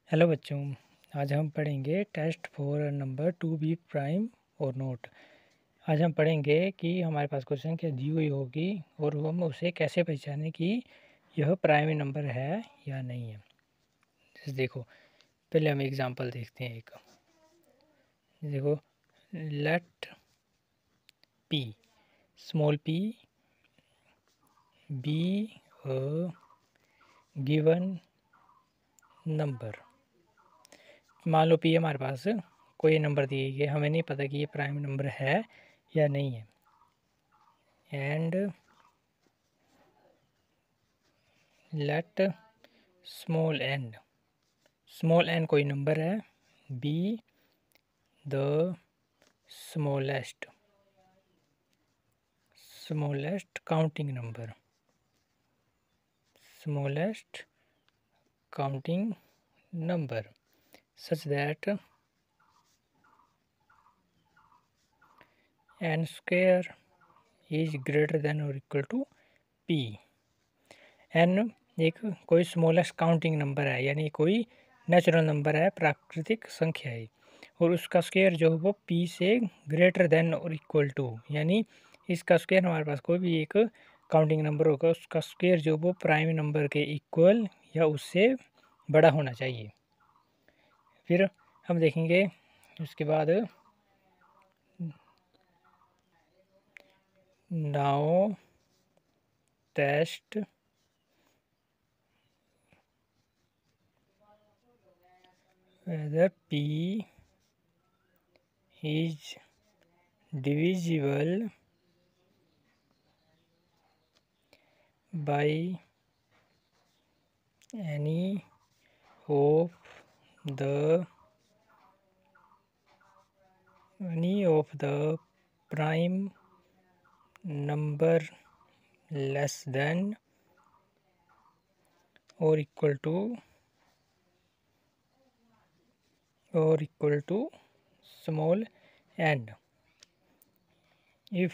Hello बच्चों, आज हम पढ़ेंगे test for number to be prime और नोट। आज हम पढ़ेंगे कि हमारे पास कोई संख्या दी हुई होगी और हम उसे कैसे पहचानें कि यह प्राइम नंबर है या नहीं है। जैसे देखो, पहले हम एग्जांपल देखते हैं एक। देखो, let P small P be a given number. मान लो पी हमारे पास कोई नंबर दिए गए, हमें नहीं पता कि ये प्राइम नंबर है या नहीं है। एंड लेट स्मॉल एन कोई नंबर है, B the smallest counting number such that n square is greater than or equal to p। n एक कोई स्मॉलेस्ट काउंटिंग नंबर है, यानी कोई नेचुरल नंबर है, प्राकृतिक संख्या है, और उसका स्क्वायर जो है वो p से ग्रेटर देन और इक्वल टू, यानी इसका स्क्वायर हमारे पास कोई भी एक काउंटिंग नंबर होगा, उसका स्क्वायर जो वो प्राइम नंबर के इक्वल या उससे बड़ा होना चाहिए। फिर हम देखेंगे उसके बाद now test whether p is divisible by any of the prime number less than or equal to small n। If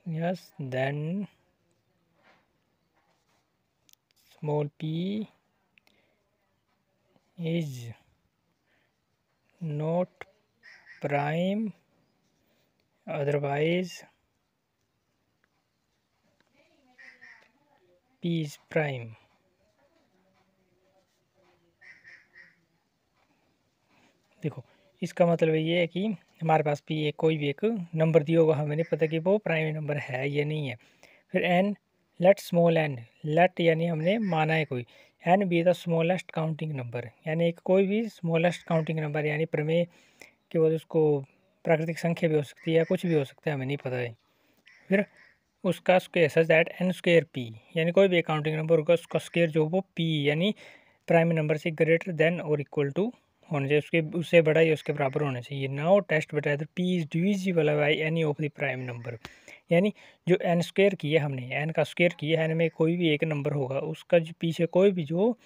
yes, then small p is not prime, otherwise p is prime। देखो, इसका मतलब ये है कि हमारे पास भी एक कोई भी एक नंबर दिया होगा, हमें नहीं पता कि वो प्राइम नंबर है या नहीं है। फिर N let small N, let यानी हमने माना है कोई, N be the smallest counting number, यानी एक कोई भी स्मॉलेस्ट काउंटिंग नंबर, यानी प्रमेय के बाद उसको प्राकृतिक संख्या भी हो सकती है, कुछ भी हो सकता है, हमें नहीं पता है। फिर उसका square such that N square P, यानी कोई भी अकाउंटिंग नंबर होगा उसका स्क्वायर जो वो पी यानी प्राइम नंबर से ग्रेटर देन और इक्वल टू होना चाहिए, उसके उससे बड़ा या उसके बराबर होना चाहिए। नाउ टेस्ट बता दो P is divisible by any of the prime number, यानी जो एन स्क्वायर किया हमने, एन का स्क्वायर किया, एन में कोई भी एक नंबर होगा, उसका जो पीछे कोई भी जो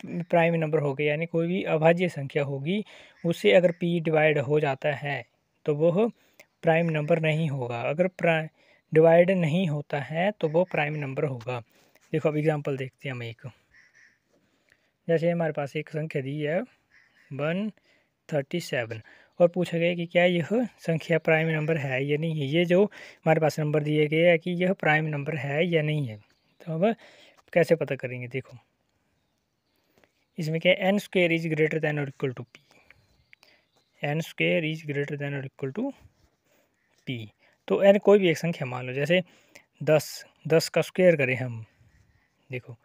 प्राइम नंबर होगा, यानी कोई भी अभाज्य संख्या होगी, उससे अगर पी डिवाइड हो जाता है तो वह प्राइम नंबर नहीं होगा। अगर डिवाइड नहीं होता है तो वो प्राइम नंबर होगा। देखो, अब एग्जांपल देखते हैं हम एक। जैसे हमारे पास एक संख्या दी है 137 और पूछा गया कि क्या यह संख्या प्राइम नंबर है या नहीं है। ये जो हमारे पास नंबर दिए गए है कि यह प्राइम नंबर है या नहीं है, तो अब कैसे पता करेंगे। देखो, इसमें क्या n square is greater than और equal to p, n square is greater than और इक्वल टू पी। तो एन कोई भी एक संख्या मान लो, जैसे 10 का स्क्वायर करें हम। देखो,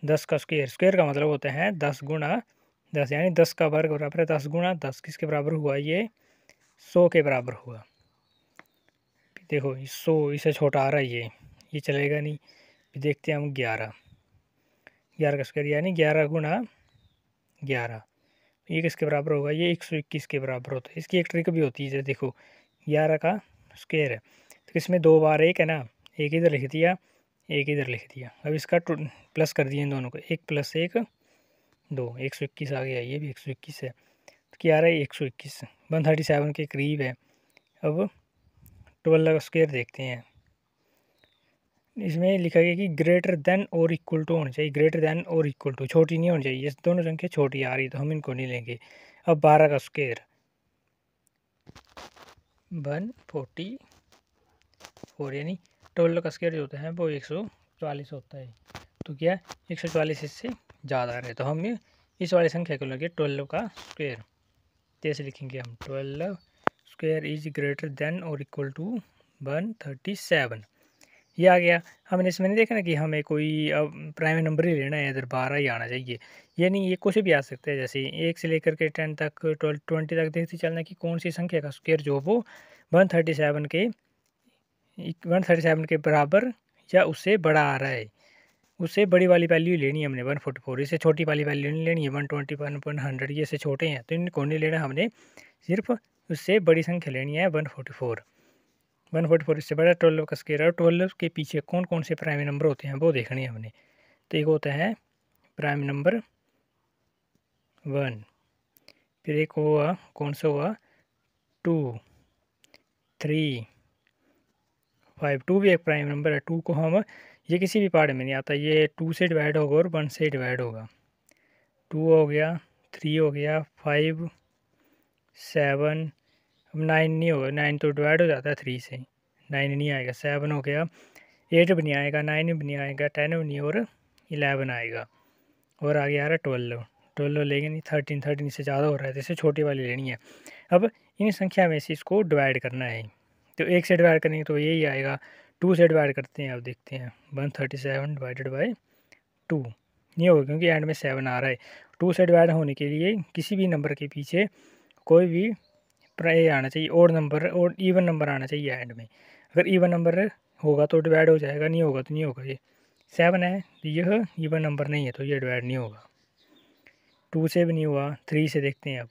10 का स्क्वायर का मतलब होता है 10 गुणा 10, यानी 10 का वर्ग बराबर है 10 गुणा 10। किसके बराबर हुआ? ये 100 के बराबर हुआ। देखो, 100 इससे छोटा आ रहा है, ये चलेगा नहीं। फिर देखते हैं हम 11 का स्क्वायर, यानी 11 गुणा 11, ये किसके बराबर होगा? ये 121 के बराबर होता है। इसकी एक ट्रिक भी होती है, देखो 11 का स्क्वायर है तो इसमें 2 बार 1 है ना, एक इधर लिख दिया, एक इधर लिख दिया। अब इसका प्लस कर दिए इन दोनों को, 1 + 1 2, 121 आ गया। ये भी 121 है, तो क्या आ रहा है? 121 137 के करीब है। अब 12 का स्क्वायर देखते हैं, इसमें लिखा गया कि ग्रेटर देन और इक्वल टू होना चाहिए, ग्रेटर देन और इक्वल टू, छोटी नहीं होनी चाहिए। ये दोनों संख्या छोटी आ रही तो हम इनको नहीं लेंगे। अब 12 का स्क्वायर 144, यानी 12 का स्क्वायर जो होता है वो 144 होता है। तो क्या 144 इससे ज़्यादा आ रहा है, तो हम इस वाली संख्या को लेंगे 12 का स्क्वायर। जैसे लिखेंगे हम 12 स्क्वायर इज ग्रेटर देन और इक्वल टू 137। ये आ गया। हमने इसमें नहीं देखा ना कि हमें कोई अब प्राइम नंबर ही लेना है, इधर 12 ही आना चाहिए। ये नहीं, ये कुछ भी आ सकता है, जैसे 1 से लेकर के 10 तक 20 तक देखते चलना कि कौन सी संख्या का स्क्वायर जो वो 137 के बराबर या उससे बड़ा आ रहा है। उससे बड़ी वाली वैल्यू लेनी है हमने 144, इससे छोटी वाली वैल्यू नहीं लेनी है 120 100, ये से छोटे हैं तो इनको नहीं लेना हमने, सिर्फ उससे बड़ी संख्या लेनी है 144। 144 इससे बड़ा 12 का स्क्वायर है। 12 के पीछे कौन कौन से प्राइम नंबर होते हैं वो देखने हैं हमने। तो एक होता है प्राइम नंबर 1, फिर एक हुआ कौन सा हुआ 2, 3, 5। 2 भी एक प्राइम नंबर है। 2 को हम, ये किसी भी पार्ट में नहीं आता, ये 2 से डिवाइड होगा और 1 से डिवाइड होगा। 2 हो गया, 3 हो गया, 5, 7, अब 9 नहीं होगा, 9 तो डिवाइड हो जाता है 3 से, 9 नहीं आएगा। 7 हो गया, 8 भी नहीं आएगा, 9 भी नहीं आएगा, 10 भी नहीं, और 11 आएगा। और आगे आ रहा है 12। 12 लेंगे नहीं, 13 से ज़्यादा हो रहा है तो इसे छोटी वाली लेनी है। अब इन संख्या में से इसको डिवाइड करना है, तो 1 से डिवाइड करेंगे तो यही आएगा। 2 से डिवाइड करते हैं, अब देखते हैं 137 डिवाइडेड बाई 2 नहीं होगा क्योंकि एंड में 7 आ रहा है। 2 से डिवाइड होने के लिए किसी भी नंबर के पीछे कोई भी ये आना चाहिए, और नंबर और इवन नंबर आना चाहिए एंड में। अगर इवन नंबर होगा तो डिवाइड हो जाएगा, नहीं होगा तो नहीं होगा। ये 7 है तो यह इवन नंबर नहीं है तो ये डिवाइड नहीं होगा। 2 से भी नहीं हुआ, 3 से देखते हैं। अब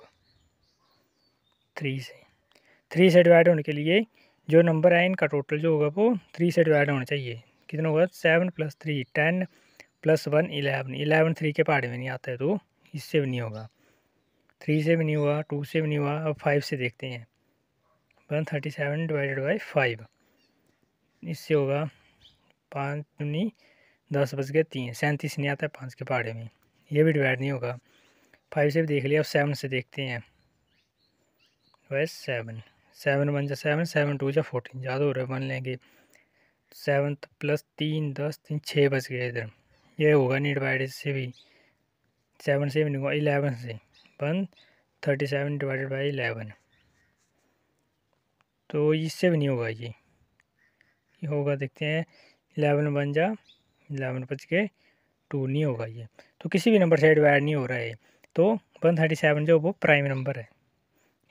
3 से डिवाइड होने के लिए जो नंबर है इनका टोटल जो होगा वो 3 से डिवाइड होना चाहिए। कितना होगा 7 + 3 10 + 1 11। 11 3 के पहाड़े में नहीं आता है तो इससे भी नहीं होगा। 3 से भी नहीं हुआ, 2 से भी नहीं हुआ। अब 5 से देखते हैं। 137 डिवाइडेड बाई 5, इससे होगा 5 दूनी 10 बच गए 3, 37 नहीं आता है 5 के पहाड़े में, ये भी डिवाइड नहीं होगा। 5 से भी देख लिया। अब 7 से देखते हैं। वैसे 7 7 1 जा 7, 7 2 जा 14, ज़्यादा हो रहा है 1 लेंगे। 7 + 3 10 3 6 बच गए इधर, ये होगा नहीं डिवाइड इससे भी। 7 से भी नहीं होगा। 11 से 137 डिवाइडेड बाई 11, तो इससे भी नहीं होगा। ये होगा, देखते हैं। 11 1 जा 11 बच के 2, नहीं होगा ये। तो किसी भी नंबर से डिवाइड नहीं हो रहा है, तो 137 जो वो प्राइम नंबर है।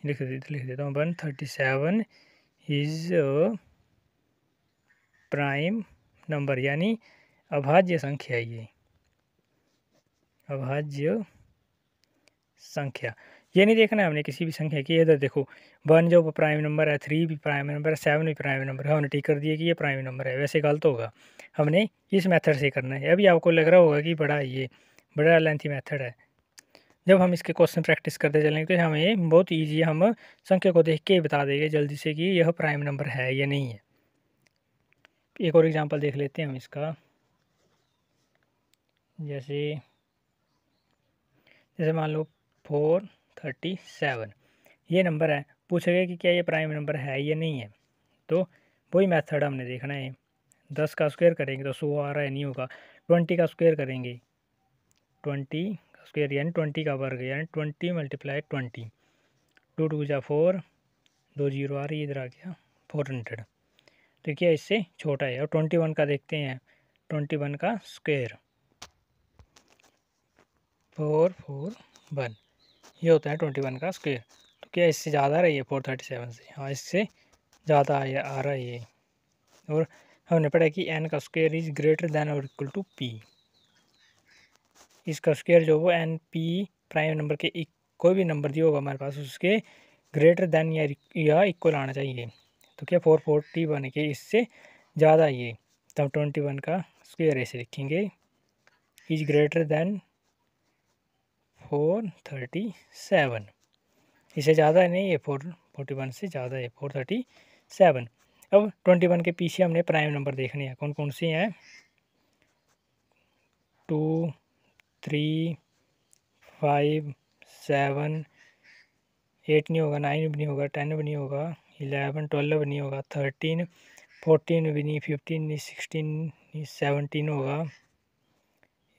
लिख देता हूँ 137 इज प्राइम नंबर, यानी अभाज्य संख्या है। ये अभाज्य संख्या, ये नहीं देखना है हमने किसी भी संख्या की। इधर देखो 1 जो प्राइम नंबर है, 3 भी प्राइम नंबर है, 7 भी प्राइम नंबर है, हमने टिक कर दिया कि ये प्राइम नंबर है। वैसे गलत होगा, हमने इस मेथड से करना है। अभी आपको लग रहा होगा कि बड़ा ये बड़ा लेंथी मेथड है। जब हम इसके क्वेश्चन प्रैक्टिस करते चलेंगे तो हमें बहुत ईजी, हम संख्या को देख के बता देंगे जल्दी से कि यह प्राइम नंबर है या नहीं है। एक और एग्जांपल देख लेते हैं हम इसका। जैसे मान लो 437 ये नंबर है। पूछेगा कि क्या ये प्राइम नंबर है या नहीं है, तो वही मेथड हमने देखना है। 10 का स्क्वायर करेंगे तो 100 आ रहा है, नहीं होगा। 20 का स्क्वायर करेंगे, 20 का स्क्वायर यानी 20 का वर्ग, यानी 20 × 20। 2 2 जा 4, 2 0 आ रही है, इधर आ गया 400। तो क्या इससे छोटा है। और 21 का देखते हैं। 21 का स्क्वायर 441, ये होता है 21 का स्क्वायर। तो क्या इससे ज़्यादा आ रही है 437 से? हाँ, इससे ज़्यादा आ रहा है ये। और हमने पढ़ा कि n का स्क्वायर इज ग्रेटर देन और इक्वल टू p। इसका स्क्वायर जो वो n p प्राइम नंबर के कोई भी नंबर दिया होगा हमारे पास, उसके ग्रेटर देन या इक्वल आना चाहिए। तो क्या 441 के इससे ज़्यादा ये, तब 21 का स्क्वायर ऐसे लिखेंगे इज ग्रेटर देन 437। इससे ज़्यादा नहीं है, 441 से ज़्यादा है 437। अब 21 के पीछे हमने प्राइम नंबर देखने हैं, कौन कौन से हैं। 2, 3, 5, 7, 8 नहीं होगा, 9 भी नहीं होगा, 10 भी नहीं होगा, 11, 12 भी नहीं होगा, 13, 14 भी नहीं, 15 नहीं, 16 नहीं, 17 होगा,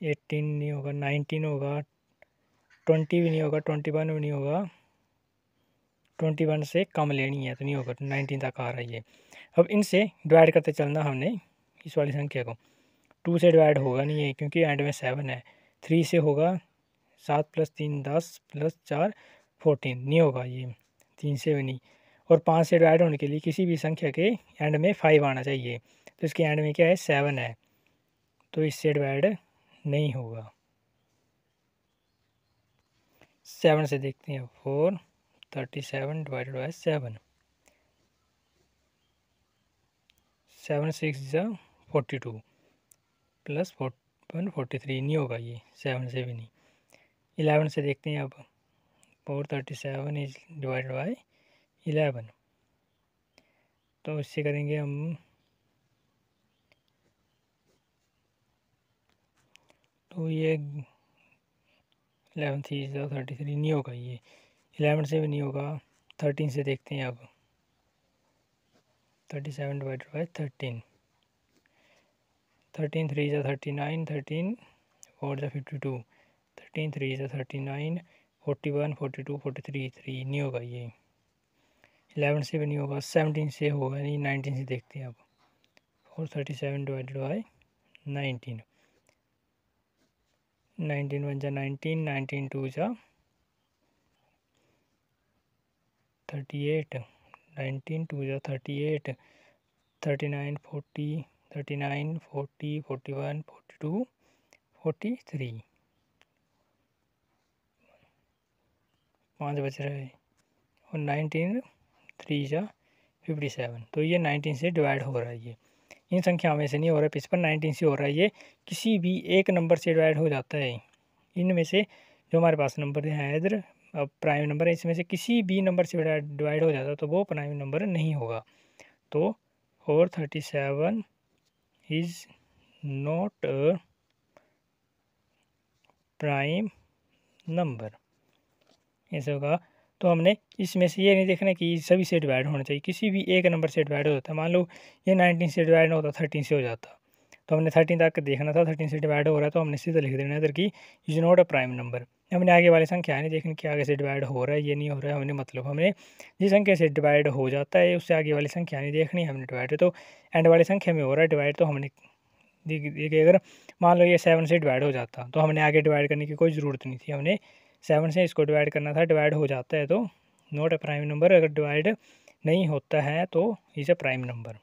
18 नहीं होगा, 19 होगा, 20 भी नहीं होगा, 21 भी नहीं होगा, 21 से कम लेनी है तो नहीं होगा, 19 तक आ रहा है ये। अब इनसे डिवाइड करते चलना हमने इस वाली संख्या को। 2 से डिवाइड होगा नहीं है क्योंकि एंड में 7 है। 3 से होगा, 7 + 3 10 + 4 14 नहीं होगा ये, 3 से भी नहीं। और 5 से डिवाइड होने के लिए किसी भी संख्या के एंड में 5 आना चाहिए, तो इसके एंड में क्या है 7 है, तो इससे डिवाइड नहीं होगा। 7 से देखते हैं, 4 37 डिवाइडेड बाय 7, 7 6 = 42 + 1 43 नहीं होगा ये, 7 से भी नहीं। 11 से देखते हैं अब, 437 इज डिवाइडेड बाय 11, तो इससे करेंगे हम, तो ये 11 3 = 33 नहीं होगा ये, 11 से भी नहीं होगा। 13 से देखते हैं अब, 37 डिवाइडेड बाय 13, 13 3 = 39, 13 4 = 52, 13 3 = 39, 41 42 43 3 नहीं होगा ये, 11 से भी नहीं होगा। 17 से होगा नहीं, 19 से देखते हैं अब, 437 डिवाइडेड बाय 19, 19 1 = 19, 19 2 = 38, 19 2 = 38, 39 40, 39 40 41 42 43, 5 बच रहा है, और 19 3 = 57, तो ये 19 से डिवाइड हो रहा है। ये इन संख्याओं में से नहीं हो रहा है, इस पर 19 से हो रहा है। ये किसी भी एक नंबर से डिवाइड हो जाता है, इनमें से जो हमारे पास नंबर है इधर प्राइम नंबर है, इसमें से किसी भी नंबर से डिवाइड हो जाता है तो वो प्राइम नंबर नहीं होगा। तो 437 is not a prime number, ऐसा होगा। तो हमने इसमें से ये नहीं देखना कि सभी से डिवाइड होना चाहिए, किसी भी एक नंबर से डिवाइड हो जाता है। मान लो ये 19 से डिवाइड ना होता, 13 से हो जाता, तो हमने 13 तक देखना था, 13 से डिवाइड हो रहा है तो हमने सीधा लिख देना इधर की is not a prime number. हमने आगे वाली संख्या नहीं देखनी कि आगे से डिवाइड हो रहा है ये नहीं हो रहा है, हमने मतलब हमने जिस संख्या से डिवाइड हो जाता है उससे आगे वाली संख्या नहीं देखनी, हमने डिवाइड तो एंड वाली संख्या में हो रहा है डिवाइड, तो हमने देखिए अगर मान लो ये 7 से डिवाइड हो जाता तो हमने आगे डिवाइड करने की कोई ज़रूरत नहीं थी, हमने 7 से इसको डिवाइड करना था। डिवाइड हो जाता है तो नॉट अ प्राइम नंबर, अगर डिवाइड नहीं होता है तो इज़ अ प्राइम नंबर।